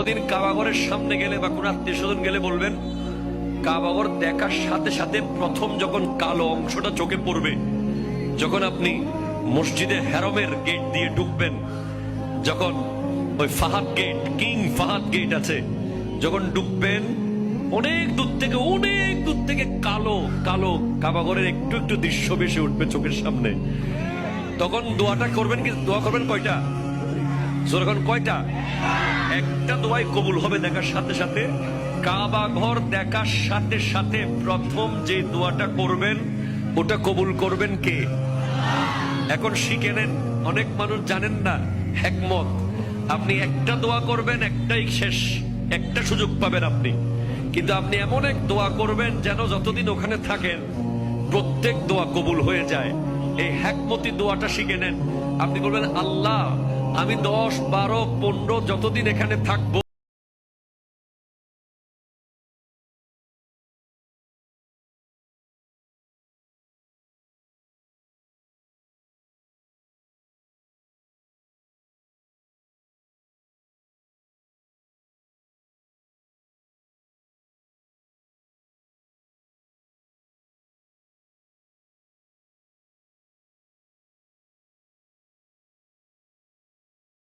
কোনোদিন কাবাগরের সামনে গেলে বা কোন আত্মীয় স্বজন গেলে বলবেন, কাবাগর দেখার সাথে সাথে প্রথম যখন কালো অংশটা চোখে পড়বে, যখন আপনি মসজিদে হেরমের গেট দিয়ে ঢুকবেন, যখন ওই Fahad Gate, King Fahad Gate আছে, যখন ঢুকবেন অনেক দূর থেকে কালো কালো কাবাগরের একটু একটু দৃশ্য ভেসে উঠবে চোখের সামনে। তখন দোয়াটা করবেন কি? দোয়া করবেন কয়টা? যখন কয়টা? একটা দোয়াই কবুল হবে দেখার সাথে সাথে। কাবা ঘর দেখার সাথে সাথে প্রথম যে দোয়াটা করবেন ওটা কবুল করবেন কে? এখন শিখে নেন, অনেক মানুষ জানেন না হিকমত। আপনি একটা দোয়া করবেন, একটাই শেষ, একটা সুযোগ পাবেন আপনি, কিন্তু আপনি এমন এক দোয়া করবেন যেন যতদিন ওখানে থাকেন প্রত্যেক দোয়া কবুল হয়ে যায়। এই হিকমতি দোয়াটা শিখে নেন। আপনি বলবেন, আল্লাহ আমি 10, 12, 15 যতদিন এখানে থাকবো